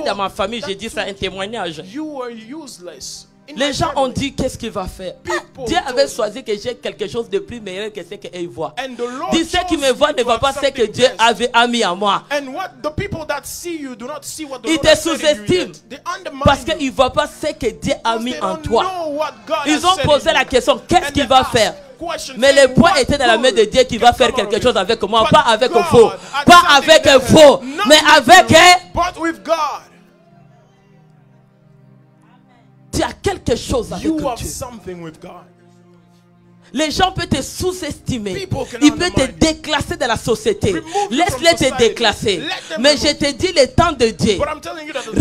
Dans ma famille, j'ai dit ça, un témoignage. You were useless. Les gens ont dit qu'est-ce qu'il va faire. Dieu avait choisi que j'ai quelque chose de plus meilleur que ce qu'ils voient. Dis ce qui me voit ne voit pas ce que Dieu avait mis en moi. Ils te sous-estiment parce qu'ils ne voient pas ce que Dieu a mis en toi. Ils ont posé la question, qu'est-ce qu'il va faire? Mais le point était dans la main de Dieu qui va faire quelque chose avec moi. Pas avec faux. Pas avec faux. Mais avec... Tu as quelque chose avec Dieu. Les gens peuvent te sous-estimer. Ils peuvent te déclasser de la société. Laisse-les te déclasser. Mais je te dis le temps de Dieu.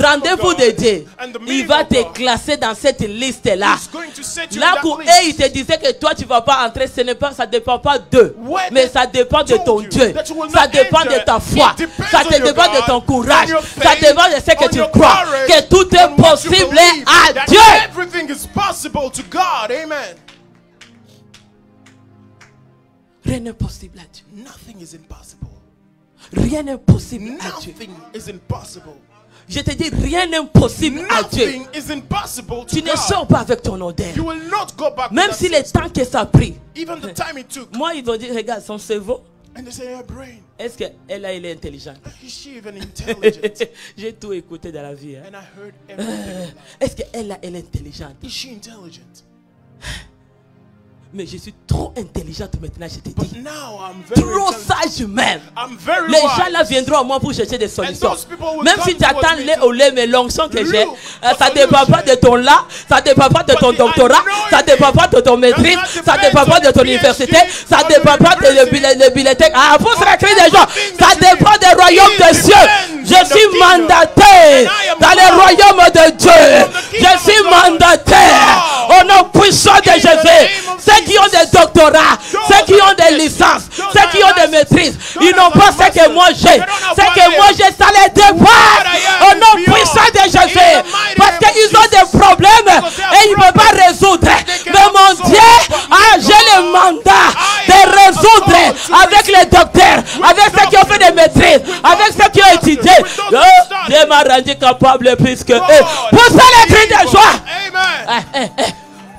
Rendez-vous de Dieu. Il va te classer dans cette liste-là. Là où il te disait que toi tu ne vas pas entrer, ça ne dépend pas d'eux. Mais ça dépend de ton Dieu. Ça dépend de ta foi. Ça dépend de ton courage. Ça dépend de ce que tu crois. Que tout est possible à Dieu. Rien n'est possible à Dieu. Nothing is impossible. Rien n'est possible à Dieu. Nothing is impossible. Je te dis, rien n'est possible à Dieu. Nothing is impossible to Tu ne God. sors pas avec ton odeur. You will not go back to Même that si le system. temps que ça a pris. Even the time it took. Moi, ils vont dire, regarde, son cerveau. And they say, her brain. Est-ce qu'elle est intelligente? Is she even intelligent? J'ai tout écouté dans la vie. Hein. And I heard everything. Est-ce qu'elle est intelligente? Is she intelligent? Mais je suis trop intelligente maintenant, je te But dis. now I'm very Trop intelligent. sage même. I'm very Les gens là wise. viendront à moi pour chercher des solutions. those people will Même come si tu attends towards me lait au lait, mais l'onction que j'ai, Look, ça the ne dépend pas de ton là, ça ne dépend pas de ton But the doctorat, ça ne dépend pas de ton maîtrise, ça ne dépend pas de ton université, ça ne dépend pas de bibliothèque. Ah, pour se créer des gens, ça dépend des royaumes des cieux. Je suis mandaté dans les royaumes de Dieu. Je suis mandaté au nom puissant de Jésus. Ceux qui ont des doctorats, ceux qui ont des licences, ceux qui ont des maîtrises, ils n'ont pas ce que moi j'ai. Ce que moi j'ai, ça les dépasse. Au nom puissant de Jésus. Parce qu'ils ont des problèmes et ils ne peuvent pas résoudre. Mais mon Dieu, j'ai le mandat de résoudre avec les docteurs, avec ceux qui ont fait des maîtrises, avec ceux qui ont étudié. Dieu m'a rendu capable plus que eux. Poussez les cris de joie. Amen.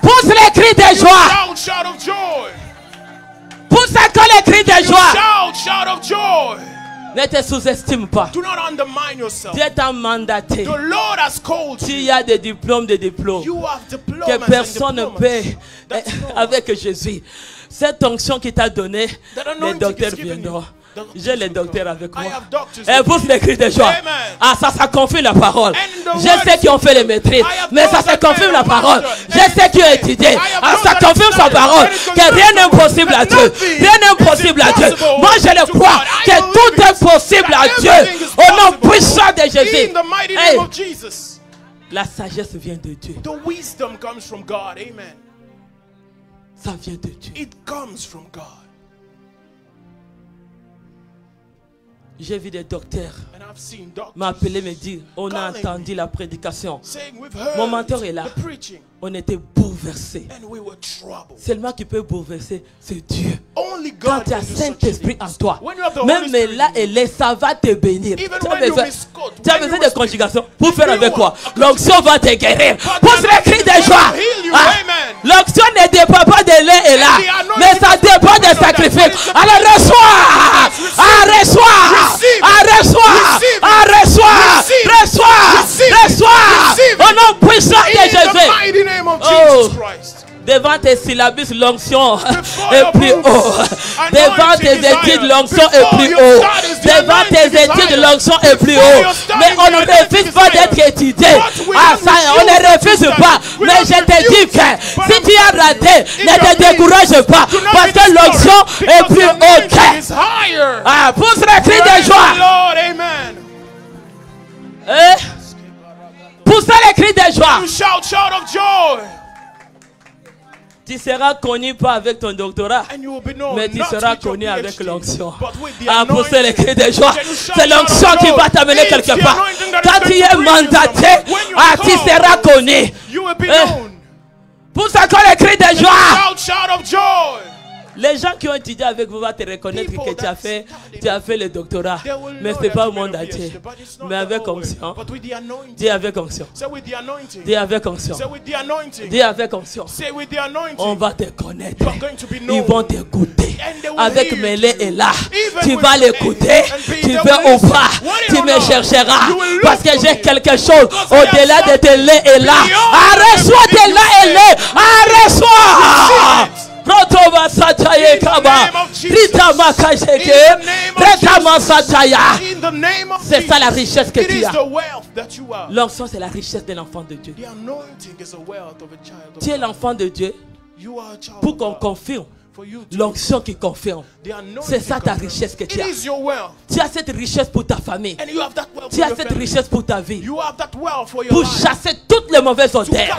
Pousse les cris de joie. Shout, shout of joy. Pousse encore les cris de joie. Shout, shout of joy. Ne te sous-estime pas. Do not undermine yourself. Dieu t'a mandaté. The Lord has called S'il you. y a des diplômes, You have diplomas que personne ne and peut diplomas. avec Jésus. Cette onction qui t'a donné, That les anointing docteurs is given viendront. you. J'ai les docteurs avec moi. I have doctors Et with pousse me. les cris de joie. Amen. Ah, ça confirme la parole. And the Je word sais qui ont fait les maîtrises, I have mais ça those that confirme la made a parole. master. Je sais qui ont étudié. I have Ah, those ça that confirme sa studied. parole. And it Que rien n'est impossible à Dieu. nothing Rien n'est is impossible à Dieu. impossible Moi, je le to crois. God. I Que believe tout est it. possible à That Dieu. everything is Au nom possible. puissant de Jésus. In the mighty Hey, name of Jesus. la sagesse vient de Dieu. The wisdom comes from God. Amen. Ça vient de Dieu. It comes from God. J'ai vu des docteurs And I've seen doctors m'appeler, me dire, on a calling entendu la prédication. saying we've heard Mon mentor est là. the preaching On était bouleversés. and we were troubled. Seulement qui peut bouleverser, c'est Dieu. Only Quand God tu as can do such Saint-Esprit en things. toi, When you have the même Holy Spirit là in et là, ça va te bénir. Even Tu as when you besoin, misquote, tu as when besoin you de conjugation pour If faire you avec quoi? want- L'onction va te guérir. But Pousse the les cris de anointing joie. will heal you. Ah, Amen. l'onction ne dépend pas de l'un et là, And the anointing mais ça does not dépend depend des on that, sacrifices. but it's the Alors reçois, Receive ah, it. reçois, Receive it. ah, reçois, Receive it. ah, reçois, Receive it. reçois, Receive it. reçois, Receive it. au nom puissant de In the Jésus. mighty name of Oh. Jesus Christ. Devant tes syllabus, l'onction Before est your plus books, haut. Devant anointing tes is higher. études, l'onction est Before plus your haut. studies, the Devant tes anointing is études, higher. l'onction est plus Before haut. your studies, Mais on the ne anointing refuse is pas higher. d'être étudié. But we Ah, don't ça, on ne refuse refuse to pas. study. We Mais don't je te dis refuse. que But si I'm tu as telling raté, you, ne if te you're décourage pas. do not Parce be que l'onction discouraged, est because plus the haute. anointing is higher. Ah, pousse le cri de Praise joie. the Lord, amen. Eh? Pousse le cri de joie. You shout, shout of joy. Tu seras connu pas avec ton doctorat, And you will be known mais tu not seras with your connu avec PhD, l'onction. but with the Ah, pousser les cris de joie. Can you shout, C'est l'onction shout qui of va joy? t'amener It's quelque the part. anointing that is Quand going tu to es bring you mandaté, somewhere. When you ah, are tu called, seras connu. You will be Eh. known. Pousse encore les cris de joie. Shout, shout of joy. Les gens qui ont étudié avec vous vont te reconnaître que tu as fait le doctorat. Mais ce n'est pas au monde entier. Mais avec onction. Dis avec onction. Dis avec onction. Dis avec onction. On va te connaître. Ils vont t'écouter. Avec Mélé et là. Tu vas l'écouter. Tu veux ou pas. Tu me chercheras. Parce que j'ai quelque chose au-delà de tes lait et là. Arrête-toi tes lait et lait. Arrête-toi. C'est ça la richesse que tu as. L'onction, c'est la richesse de l'enfant de Dieu. Tu es l'enfant de Dieu pour qu'on confirme. L'onction qui confirme. C'est ça ta richesse que tu as. Tu as cette richesse pour ta famille. Tu as cette richesse pour ta vie. Pour chasser toutes les mauvaises odeurs.